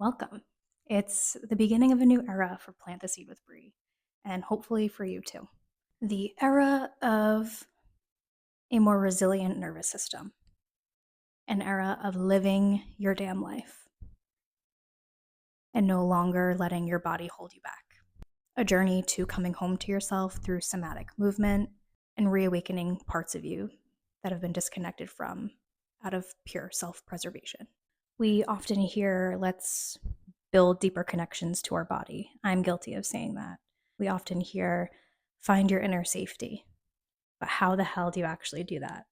Welcome. It's the beginning of a new era for Plant the Seed with Bree, and hopefully for you too. The era of a more resilient nervous system, an era of living your damn life and no longer letting your body hold you back. A journey to coming home to yourself through somatic movement and reawakening parts of you that have been disconnected from out of pure self preservation. We often hear, let's build deeper connections to our body. I'm guilty of saying that. We often hear, find your inner safety. But how the hell do you actually do that?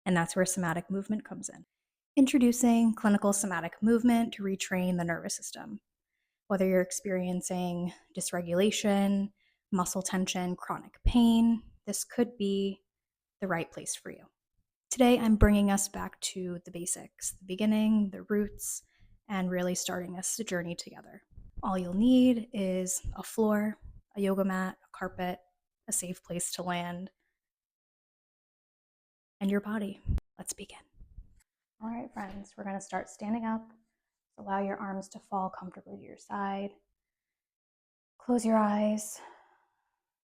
And that's where somatic movement comes in. Introducing clinical somatic movement to retrain the nervous system. Whether you're experiencing dysregulation, muscle tension, chronic pain, this could be the right place for you. Today, I'm bringing us back to the basics, the beginning, the roots, and really starting this journey together. All you'll need is a floor, a yoga mat, a carpet, a safe place to land, and your body. Let's begin. All right, friends, we're going to start standing up. Allow your arms to fall comfortably to your side. Close your eyes.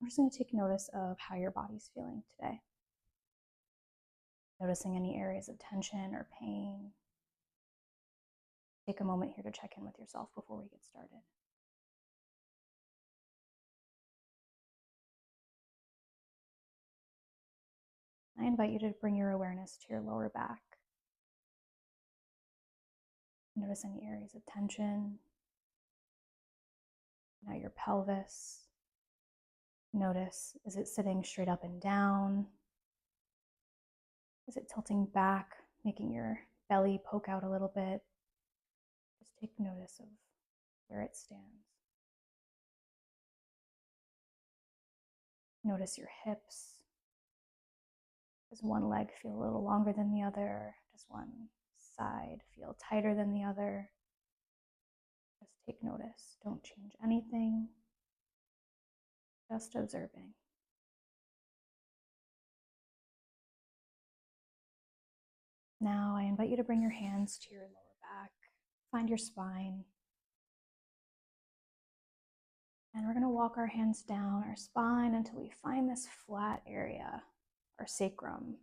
We're just going to take notice of how your body's feeling today. Noticing any areas of tension or pain. Take a moment here to check in with yourself before we get started. I invite you to bring your awareness to your lower back. Notice any areas of tension. Now your pelvis. Notice, is it sitting straight up and down? Is it tilting back, making your belly poke out a little bit? Just take notice of where it stands. Notice your hips. Does one leg feel a little longer than the other? Does one side feel tighter than the other? Just take notice. Don't change anything. Just observing. Now I invite you to bring your hands to your lower back. Find your spine. And we're going to walk our hands down our spine until we find this flat area, our sacrum.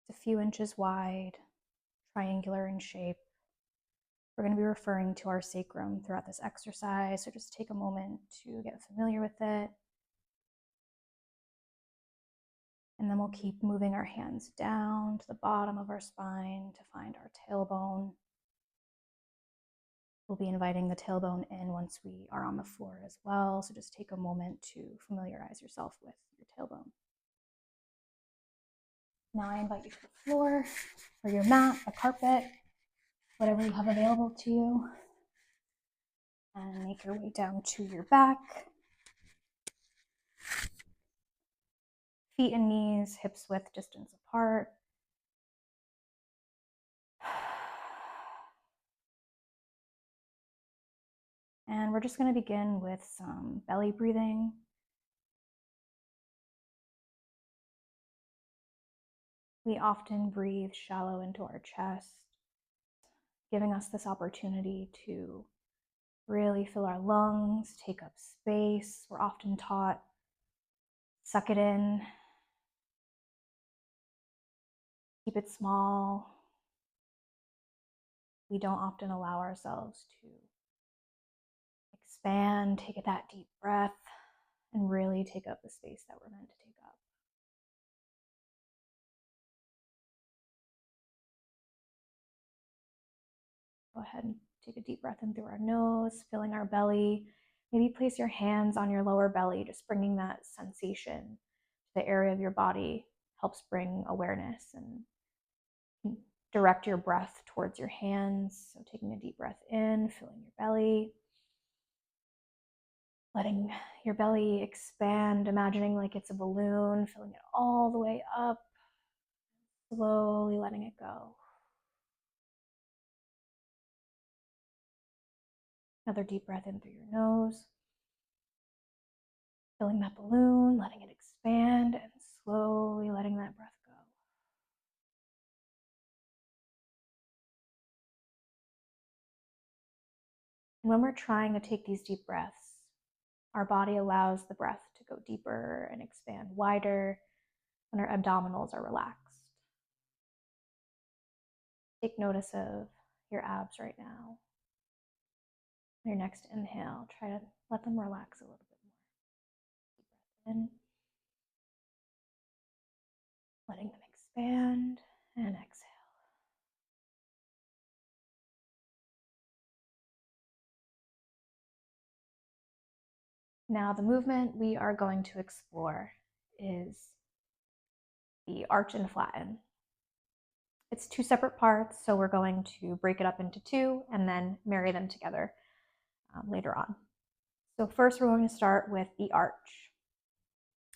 It's a few inches wide, triangular in shape. We're going to be referring to our sacrum throughout this exercise, so just take a moment to get familiar with it. And then we'll keep moving our hands down to the bottom of our spine to find our tailbone. We'll be inviting the tailbone in once we are on the floor as well, so just take a moment to familiarize yourself with your tailbone. Now I invite you to the floor, or your mat, a carpet, whatever you have available to you, and make your way down to your back. Feet and knees, hips width distance apart. And we're just going to begin with some belly breathing. We often breathe shallow into our chest, giving us this opportunity to really fill our lungs, take up space. We're often taught, suck it in, keep it small. We don't often allow ourselves to expand, take that deep breath, and really take up the space that we're meant to take up. Go ahead and take a deep breath in through our nose, filling our belly. Maybe place your hands on your lower belly, just bringing that sensation to the area of your body. Helps bring awareness and direct your breath towards your hands. So taking a deep breath in, filling your belly. Letting your belly expand, imagining like it's a balloon, filling it all the way up, slowly letting it go. Another deep breath in through your nose. Filling that balloon, letting it expand, and slowly letting that breath go. And when we're trying to take these deep breaths, our body allows the breath to go deeper and expand wider when our abdominals are relaxed. Take notice of your abs right now. Your next inhale, try to let them relax a little bit more. Deep breath in, letting them expand, and exhale. Now, the movement we are going to explore is the arch and flatten. It's two separate parts, so we're going to break it up into two and then marry them together later on. So first, we're going to start with the arch.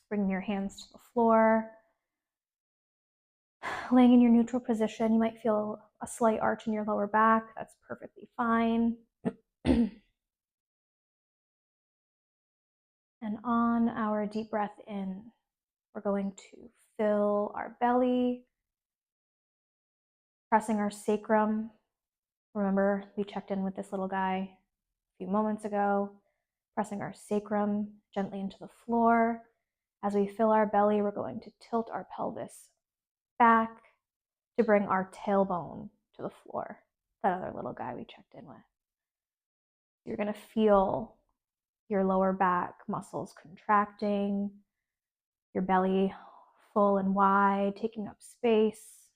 Bringing your hands to the floor, laying in your neutral position. You might feel a slight arch in your lower back. That's perfectly fine. And on our deep breath in, we're going to fill our belly, pressing our sacrum. Remember, we checked in with this little guy a few moments ago, pressing our sacrum gently into the floor. As we fill our belly, we're going to tilt our pelvis back to bring our tailbone to the floor, that other little guy we checked in with. You're going to feel your lower back muscles contracting, your belly full and wide, taking up space.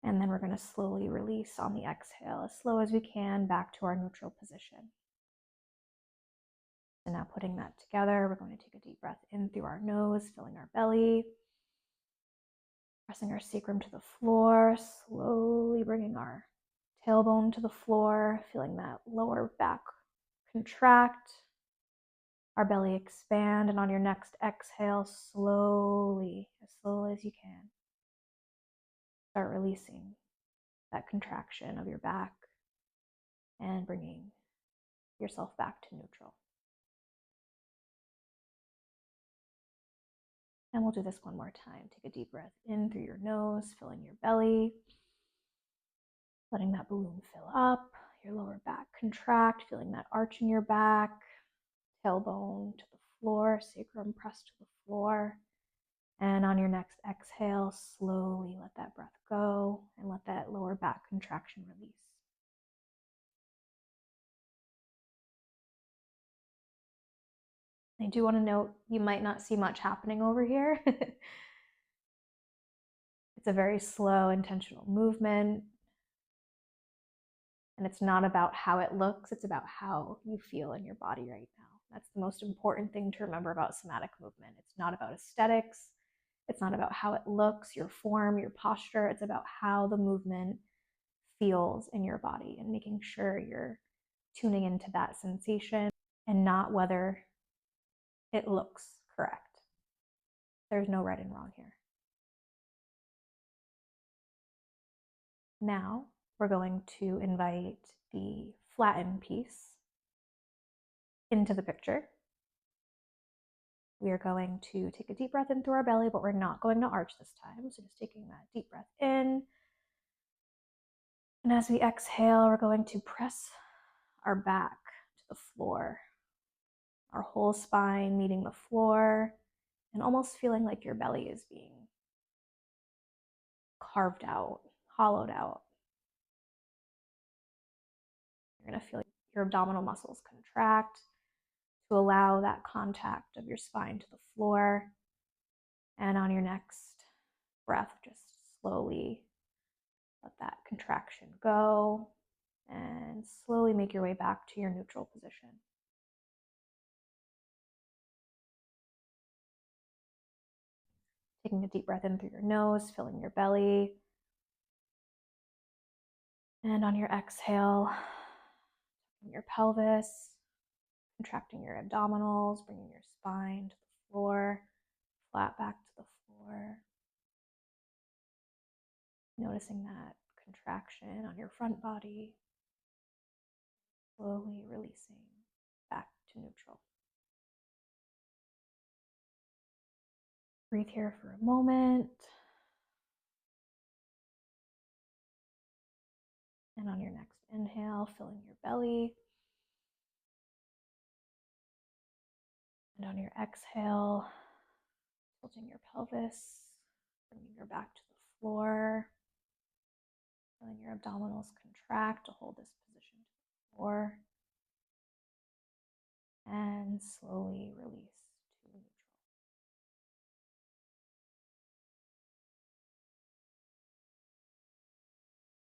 And then we're going to slowly release on the exhale, as slow as we can, back to our neutral position. And now putting that together, we're going to take a deep breath in through our nose, filling our belly, pressing our sacrum to the floor, slowly bringing our tailbone to the floor, feeling that lower back contract, our belly expand, and on your next exhale, slowly, as slowly as you can, start releasing that contraction of your back and bringing yourself back to neutral. And we'll do this one more time. Take a deep breath in through your nose, filling your belly, letting that balloon fill up, your lower back contract, feeling that arch in your back, tailbone to the floor, sacrum pressed to the floor. And on your next exhale, slowly let that breath go and let that lower back contraction release. I do want to note, you might not see much happening over here. It's a very slow, intentional movement. And it's not about how it looks, it's about how you feel in your body right now. That's the most important thing to remember about somatic movement. It's not about aesthetics. It's not about how it looks, your form, your posture. It's about how the movement feels in your body and making sure you're tuning into that sensation and not whether it looks correct. There's no right and wrong here. Now we're going to invite the flatten piece into the picture. We are going to take a deep breath in through our belly, but we're not going to arch this time. So just taking that deep breath in. And as we exhale, we're going to press our back to the floor, our whole spine meeting the floor, and almost feeling like your belly is being carved out, hollowed out. You're going to feel your abdominal muscles contract to allow that contact of your spine to the floor. And on your next breath, just slowly let that contraction go and slowly make your way back to your neutral position. Taking a deep breath in through your nose, filling your belly. And on your exhale, your pelvis, contracting your abdominals, bringing your spine to the floor, flat back to the floor. Noticing that contraction on your front body, slowly releasing back to neutral. Breathe here for a moment. And on your next inhale, filling your belly. And on your exhale, tilting your pelvis, bringing your back to the floor, feeling your abdominals contract to hold this position to the floor, and slowly release to neutral.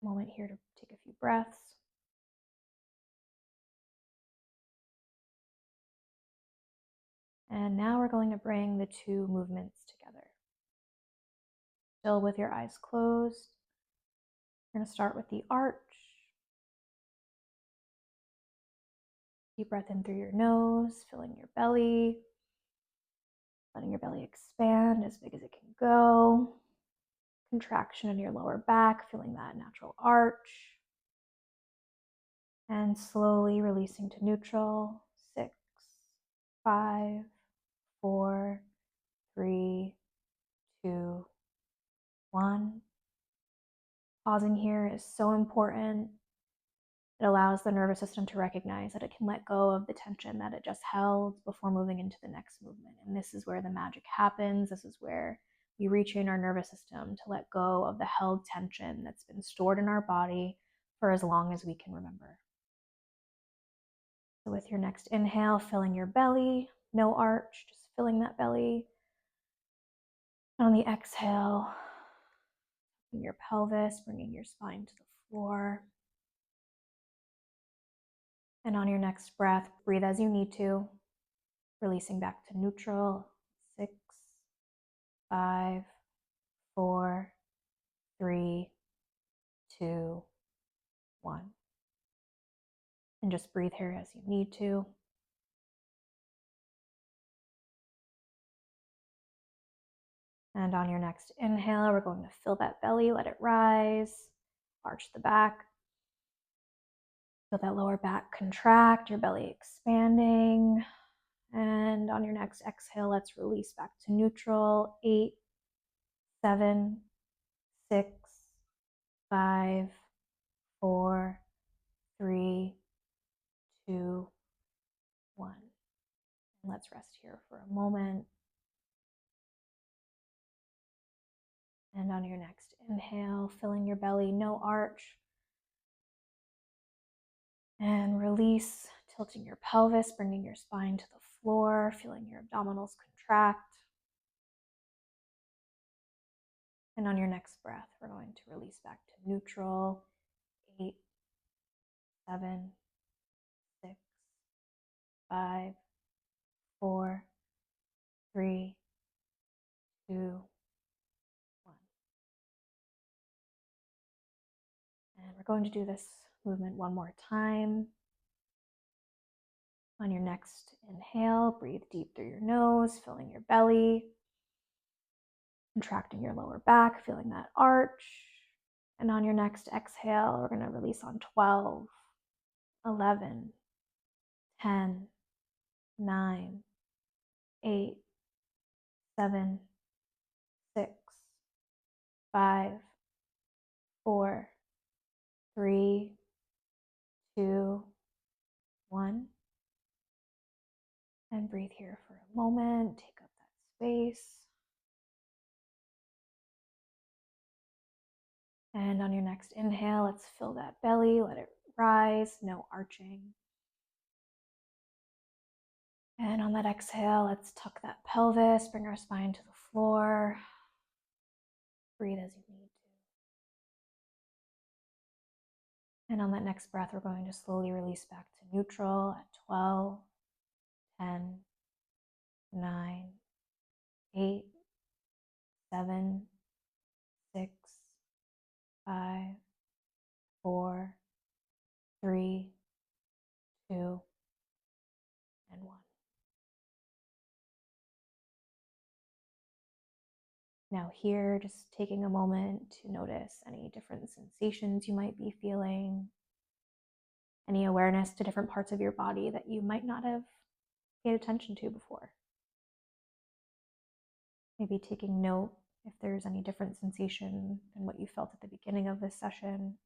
Moment here to take a few breaths. And now we're going to bring the two movements together. Still with your eyes closed. We're going to start with the arch. Deep breath in through your nose, filling your belly, letting your belly expand as big as it can go. Contraction in your lower back, feeling that natural arch. And slowly releasing to neutral. 6, 5, 4, 3, 2, 1. Pausing here is so important. It allows the nervous system to recognize that it can let go of the tension that it just held before moving into the next movement. And this is where the magic happens. This is where we retrain our nervous system to let go of the held tension that's been stored in our body for as long as we can remember. So with your next inhale, filling your belly, no arch, just filling that belly. On the exhale, your pelvis, bringing your spine to the floor. And on your next breath, breathe as you need to, releasing back to neutral. 6, 5, 4, 3, 2, 1. And just breathe here as you need to. And on your next inhale, we're going to fill that belly, let it rise, arch the back. Feel that lower back contract, your belly expanding. And on your next exhale, let's release back to neutral. 8, 7, 6, 5, 4, 3, 2, 1. And let's rest here for a moment. And on your next inhale, filling your belly, no arch. And release, tilting your pelvis, bringing your spine to the floor, feeling your abdominals contract. And on your next breath, we're going to release back to neutral. 8, 7, 6, 5, 4, 3, 2, 1. And we're going to do this movement one more time. On your next inhale, breathe deep through your nose, filling your belly, contracting your lower back, feeling that arch. And on your next exhale, we're going to release on 12, 11, 10, 9, 8, 7, 6, 5, 4, 3, 2, 1. And breathe here for a moment. Take up that space. And on your next inhale, let's fill that belly. Let it rise. No arching. And on that exhale, let's tuck that pelvis. Bring our spine to the floor. Breathe as you need to. And on that next breath, we're going to slowly release back to neutral at 12, 10, 9, 8, 7, 6, 5, 4, 3, 2, and 1. Now here, just taking a moment to notice any different sensations you might be feeling, any awareness to different parts of your body that you might not have paid attention to before. Maybe taking note if there's any different sensation than what you felt at the beginning of this session.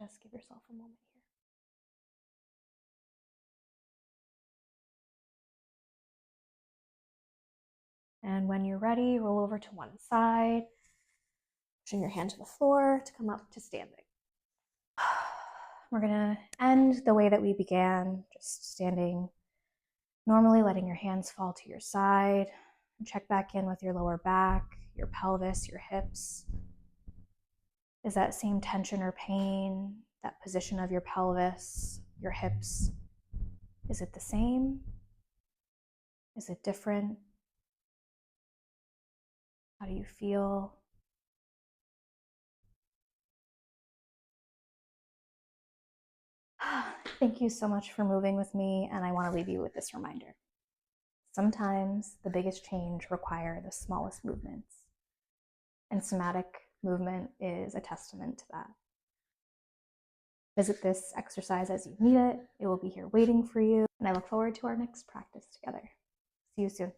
Just give yourself a moment here. And when you're ready, roll over to one side, pushing your hand to the floor to come up to standing. We're gonna end the way that we began, just standing normally, letting your hands fall to your side. And check back in with your lower back, your pelvis, your hips. Is that same tension or pain, that position of your pelvis, your hips, is it the same? Is it different? How do you feel? Thank you so much for moving with me, and I want to leave you with this reminder. Sometimes the biggest change requires the smallest movements, and somatic movement is a testament to that. Visit this exercise as you need it. It will be here waiting for you, and I look forward to our next practice together. See you soon.